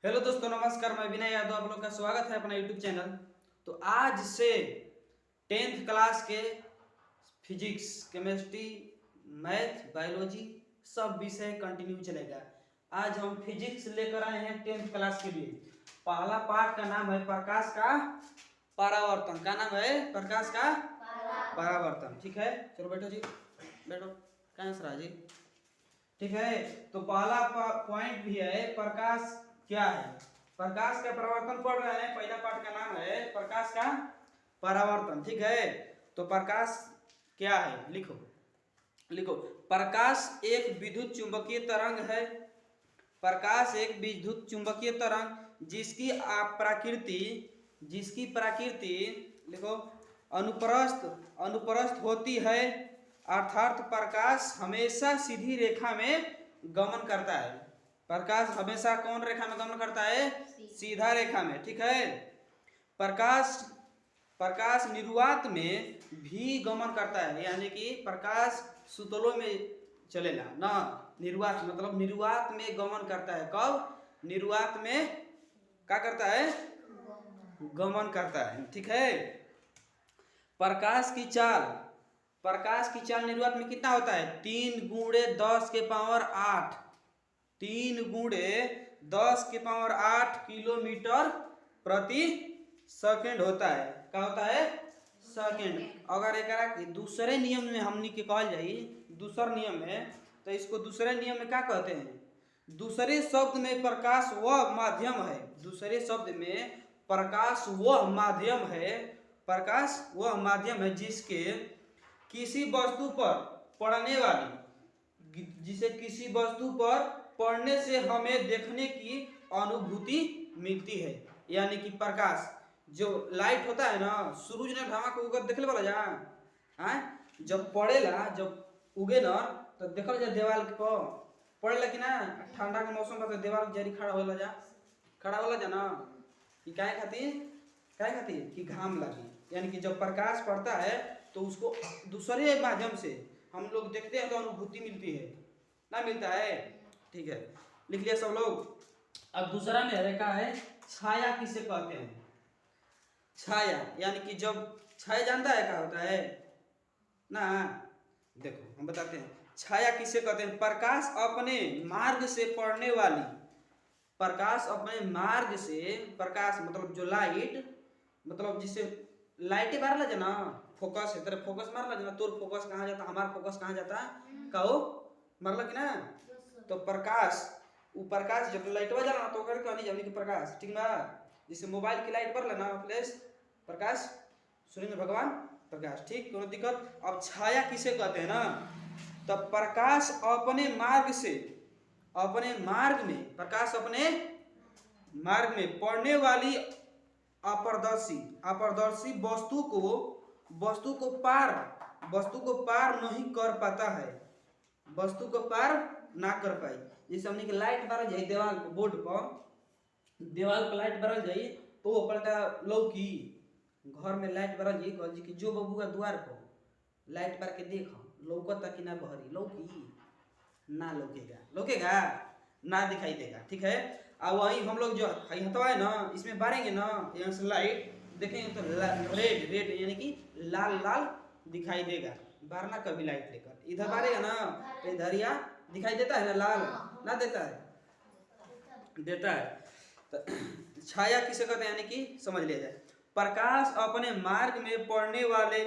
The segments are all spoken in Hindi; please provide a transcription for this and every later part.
हेलो दोस्तों, नमस्कार। मैं विनय यादव, आप लोग का स्वागत है अपना यूट्यूब चैनल। तो आज से 10th क्लास के फिजिक्स, केमिस्ट्री, मैथ, बायोलॉजी सब विषय कंटिन्यू चलेगा। आज हम फिजिक्स लेकर आए हैं 10th क्लास के लिए। पहला पार्ट का नाम है प्रकाश का परावर्तन। क्या नाम है? प्रकाश का परावर्तन। ठीक है, चलो बैठो जी, बैठो। कहाँ सर जी? ठीक है, तो पहला पॉइंट भी है प्रकाश क्या है। प्रकाश का परावर्तन पढ़ रहे हैं। पहला पार्ट का नाम है प्रकाश का परावर्तन। ठीक है, तो प्रकाश क्या है लिखो। लिखो, प्रकाश एक विद्युत चुंबकीय तरंग है। प्रकाश एक विद्युत चुंबकीय तरंग जिसकी प्रकृति लिखो अनुप्रस्थ होती है, अर्थात प्रकाश हमेशा सीधी रेखा में गमन करता है। प्रकाश हमेशा कौन रेखा में गमन करता है? सीधा रेखा में। ठीक है, प्रकाश निर्वात में भी गमन करता है, यानी कि प्रकाश सुतलों में चलेगा ना। निर्वात मतलब निर्वात में गमन करता है। कब? निर्वात में क्या करता है? गमन करता है। ठीक है, प्रकाश की चाल निर्वात में कितना होता है? 3 गुणे 10 के पावर 8। 3 गुणे 10 के पावर 8 किलोमीटर प्रति सेकंड होता है। क्या होता है? सेकंड। अगर एक दूसरे नियम में हमनी के कहल जाई, दूसर नियम में, तो इसको दूसरे नियम में क्या कहते हैं? दूसरे शब्द में प्रकाश वह माध्यम है। दूसरे शब्द में प्रकाश वह माध्यम है। प्रकाश वह माध्यम है जिसके किसी वस्तु पर पड़ने वाली जिसे किसी वस्तु पर पड़ने से हमें देखने की अनुभूति मिलती है। यानी कि प्रकाश जो लाइट होता है ना, सूरज ने ढामा को उगत देखले वाला जहाँ जब पड़ेला, जब उगे ना, तो देखल जा दीवार पर पड़ेला कि ना। ठंडा के मौसम में तो दीवार जरी खड़ा होला जा ना। कि काहे खातिर कि घाम लगी। यानी कि जब प्रकाश पड़ता है तो उसको दूसरे माध्यम से हम लोग देखते हैं तो अनुभूति मिलती है ना, मिलता है। ठीक है, लिख लिया सब लोग। अब दूसरा में रेखा है छाया किसे कहते हैं? छाया यानी कि जब छाया जानता है क्या होता है ना? देखो हम बताते हैं छाया किसे कहते हैं। प्रकाश अपने मार्ग से पड़ने वाली, प्रकाश अपने मार्ग से, प्रकाश मतलब जो लाइट, मतलब जिसे लाइटें मारला जना, फोकस है, तेरे फोकस मारला जना, तोर फोकस कहाँ जाता, हमारा फोकस कहाँ जाता, कहो मारला कि ना। तो प्रकाश, वो प्रकाश जब लाइट बजा ना तो ओकर कहनी जानी कि प्रकाश। ठीक ना, जैसे मोबाइल की लाइट पर लेना फ्लैश, प्रकाश, सूर्य भगवान प्रकाश। ठीक, कोनो दिक्कत? अब छाया किसे कहते हैं ना, तब प्रकाश अपने मार्ग में पड़ने वाली अपारदर्शी वस्तु को पार नहीं कर पाता है। वस्तु को पार ना कर पाई। जैसे हमने की लाइट बरल जाई दीवार बोर्ड पर लाइट बरल जाई तो वो पलटा लौकी। घर में लाइट बरल जाई, कह जी कि जो बबू का द्वार पर लाइट पर के देख लौकता कि ना, बहरी लौकी ना, लौकेगा ना, दिखाई देगा। ठीक है, अब वही हम लोग जो हथवा है ना, इसमें बारेंगे ना, यहाँ से लाइट देखेंगे तो रेड यानी कि लाल दिखाई देगा। बारना कभी लाइट लेकर इधर बारेगा ना तो इधर या दिखाई देता है ना, लाल ना देता है। तो छाया किसे कहते हैं, यानी कि समझ लिया जाए। प्रकाश अपने मार्ग में पड़ने वाले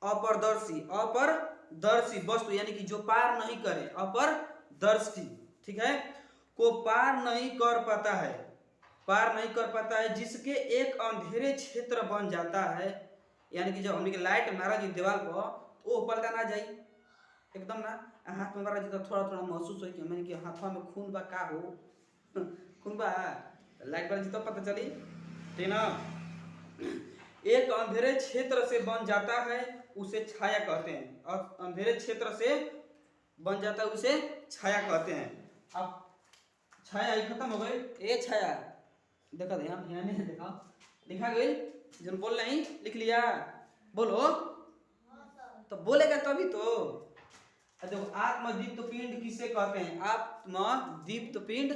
अपारदर्शी वस्तु, यानी कि जो पार नहीं करे, अपारदर्शी, ठीक है, को पार नहीं कर पाता है, जिसके एक अंधेरे क्षेत्र बन जाता है। यानी कि जब हमने लाइट मारा जी दीवार पर तो वो पलटा ना जाई एकदम ना। हाथ में मारा जी तो थोड़ा महसूस हो कि मैंने कि हाथवा में खून बा, का हो खून बा, लाइट पर जी तो पता चली। ठीक ना, एक अंधेरे क्षेत्र से बन जाता है, उसे छाया कहते हैं। और अंधेरे क्षेत्र से बन जाता है उसे छाया कहते हैं। अब छाया खत्म हो गई। ए छाया देखा ध्यान नहीं देखा, लिखा गई जन बोल नहीं लिख लिया, बोलो तो बोलेगा तभी तो। देखो आत्मदीप्त पिंड किसे कहते हैं? आत्मदीप्त पिंड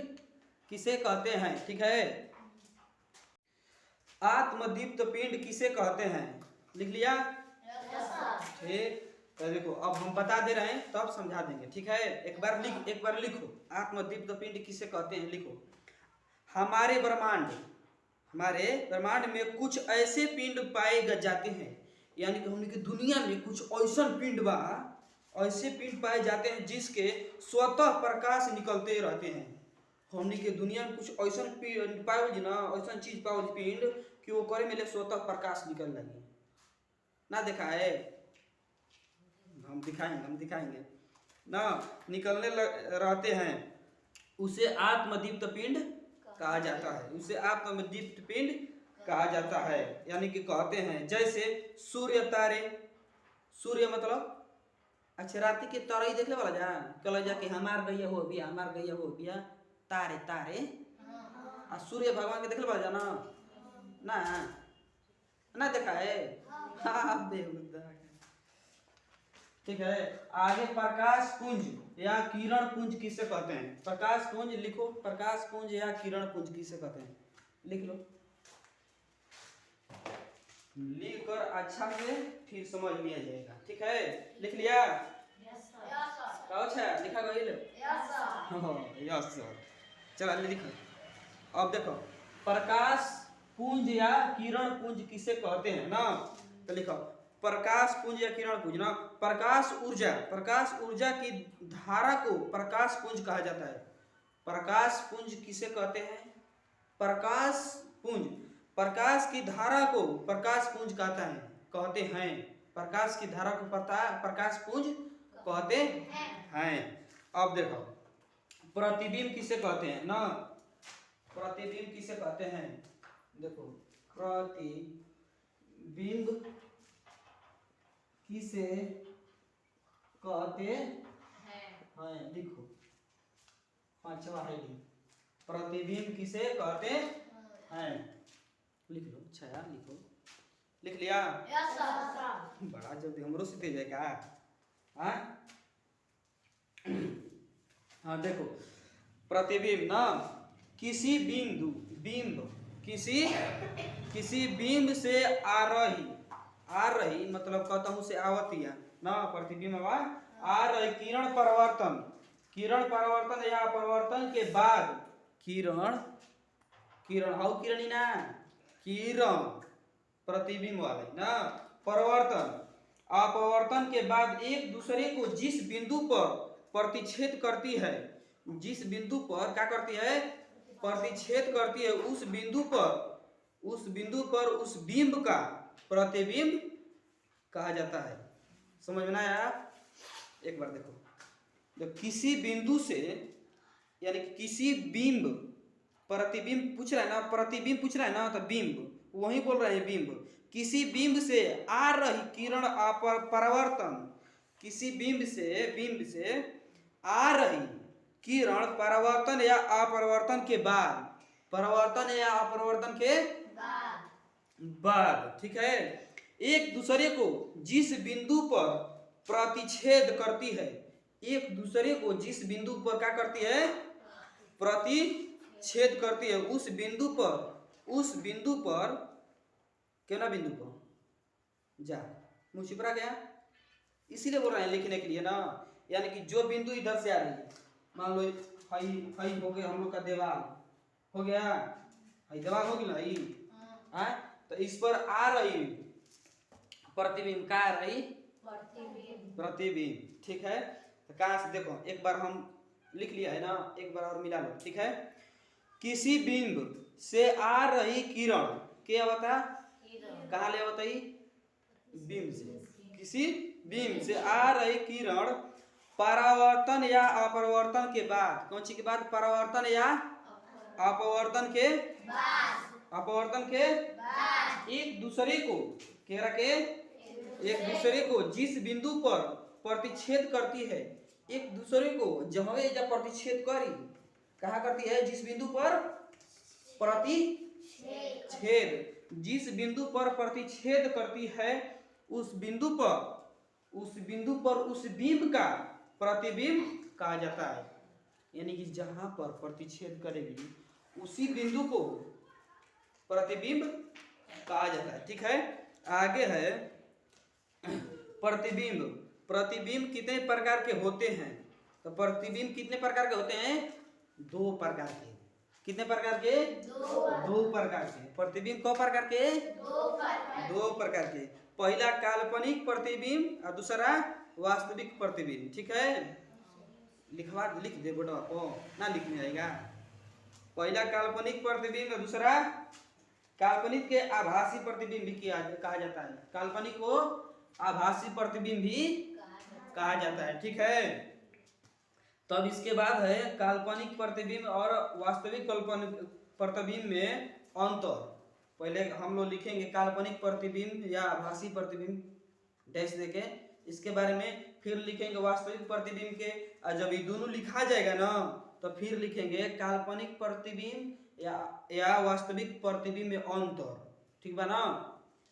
किसे कहते हैं, ठीक है। आत्मदीप्त पिंड किसे कहते हैं, लिख लिया, ठीक। तो देखो अब हम बता दे रहे हैं तब समझा देंगे, ठीक है। एक बार लिखो आत्मदीप्त पिंड किसे कहते हैं, लिखो। हमारे ब्रह्मांड में कुछ ऐसे पिंड पाए जाते हैं, यानी कि हमने की दुनिया में कुछ ऐसा पिंड बा, ऐसे पिंड पाए जाते हैं जिसके स्वतः प्रकाश निकलते रहते हैं। हमने के दुनिया में कुछ ऐसा पाओ ना, ऐसा चीज पाओ पिंड कि वो करे मिले स्वतः प्रकाश निकल लगी ना, देखा है, हम दिखाएंगे ना, निकलने रहते हैं, उसे आत्मदीप्त पिंड कहा जाता है, उसे आत्मदीप्त पिंड कहा जाता है। यानी कि कहते हैं जैसे सूर्य तारे, सूर्य मतलब अच्छा रात के तारे देखे वाला जा कल जाके हमार गैया हो बिया तारे तारे आ सूर्य भगवान के देखे वाला जा ना ना देखा है, हाँ ठीक है। आगे प्रकाश पुंज या किरण पुंज किसे कहते हैं, प्रकाश पुंज लिखो, प्रकाश पुंज या किरण पुंज किसे कहते हैं, लिख लो, लिख कर अच्छा से फिर समझ लिया जाएगा, ठीक है। लिख लिया, अच्छा लिखा गया, यस सर, चलो लिखो। अब देखो प्रकाश पुंज या किरण पुंज किसे कहते हैं ना, तो लिखो प्रकाश पुंज या किरण पुंज ना, प्रकाश ऊर्जा की धारा को प्रकाश पुंज कहा जाता है। प्रकाश पुंज किसे कहते हैं, प्रकाश की धारा को प्रकाश पुंज कहते हैं, प्रकाश की धारा को प्रकाश पुंज कहते हैं। अब देखो प्रतिबिंब किसे कहते हैं ना, प्रतिबिंब किसे कहते हैं, देखो प्रतिबिंब किसे कहते हैं, लिखो पांचवा है, प्रतिबिंब किसे कहते हैं, लिख लो, अच्छा यार लिखो, लिख लिया, बड़ा जल्दी हमरो से तेज है क्या, हाँ देखो प्रतिबिंब ना किसी बिंब से आ रही मतलब कहता हूँ से आवती है ना, प्रतिबिंब आ रही किरण परिवर्तन या अपवर्तन के बाद किरण प्रतिबिंब वाले ना, अपवर्तन के बाद एक दूसरे को जिस बिंदु पर प्रतिच्छेद करती है, जिस बिंदु पर क्या करती है, प्रतिच्छेद करती है, उस बिंदु पर उस बिंब का प्रतिबिंब कहा जाता है। समझ में आया, एक बार देखो, किसी बिंदु से यानी कि किसी बिंब, प्रतिबिंब पूछ रहा है ना, प्रतिबिंब पूछ रहा है ना, तो बिंब वही बोल रहे हैं, बिंब किसी बिंब से आ रही किरण परिवर्तन, किसी बिंब से आ रही किरण परिवर्तन या अपरिवर्तन के बाद, ठीक है, एक दूसरे को जिस बिंदु पर प्रतिच्छेद करती है, एक दूसरे को जिस बिंदु पर क्या करती है, प्रतिच्छेद करती है, उस बिंदु पर क्या ना, बिंदु पर जा मुँह छिपरा गया, इसीलिए बोल रहे हैं लिखने के लिए ना, यानी कि जो बिंदु इधर से आ रही है, मान लो हाई हो गया हम लोग का देवाल हो गया, हाई देवाल हो गया, तो इस पर आ रही प्रतिबिंब, का आ रही प्रतिबिंब, ठीक है। तो कहाँ से देखो, एक बार हम लिख लिया है ना, एक बार और मिला लो, ठीक है। किसी बिंब से आ रही किरण क्या बता, कहाँ ले बताई, बिंब से, किसी बिंब से आ रही किरण परावर्तन या अपवर्तन के बाद, कौन सी के बाद, परावर्तन या अपवर्तन के एक दूसरे को जिस बिंदु पर प्रतिच्छेद करती है, एक दूसरे को जब प्रतिच्छेद करी, कहा करती है, जिस बिंदु पर प्रतिच्छेद करती है, उस बिंदु पर उस बिंब का प्रतिबिंब कहा जाता है। यानी कि जहां पर प्रतिच्छेद करेगी उसी बिंदु को प्रतिबिंब कहा जाता है। ठीक है, आगे है प्रतिबिंब। प्रतिबिंब कितने प्रकार के होते हैं? तो प्रतिबिंब कितने प्रकार के होते हैं? 2 प्रकार के। कितने प्रकार के? 2 प्रकार के। प्रतिबिंब कौ प्रकार के? 2 प्रकार के। पहला काल्पनिक प्रतिबिंब और दूसरा वास्तविक प्रतिबिंब। ठीक है, लिख दे बेटा को, ना लिखने आएगा। पहला काल्पनिक प्रतिबिंब और दूसरा काल्पनिक के आभासी प्रतिबिंब भी कहा जाता है। काल्पनिक को आभासी प्रतिबिंब भी कहा जाता है। ठीक है, तब इसके बाद है काल्पनिक प्रतिबिंब और वास्तविक प्रतिबिंब में अंतर। पहले हम लोग लिखेंगे काल्पनिक प्रतिबिंब या आभासी प्रतिबिंब डैश देके, इसके बारे में फिर लिखेंगे वास्तविक प्रतिबिंब के। और जब ये दोनों लिखा जाएगा ना तो फिर लिखेंगे काल्पनिक प्रतिबिंब या वास्तविक प्रतिबिंब में अंतर। ठीक बा ना?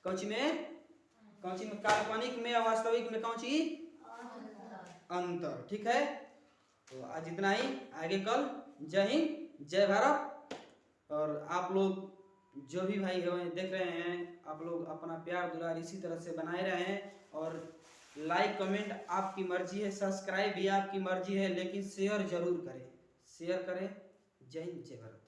कौन सी में काल्पनिक में या वास्तविक में कौन सी अंतर। ठीक है, तो आज इतना ही, आगे कल। जय हिंद, जय भारत। और आप लोग जो भी भाई देख रहे हैं, आप लोग अपना प्यार दुलार इसी तरह से बनाए रहें। और लाइक कमेंट आपकी मर्जी है, सब्सक्राइब भी आपकी मर्जी है, लेकिन शेयर जरूर करें। शेयर करें। जय हिंद, जय भारत।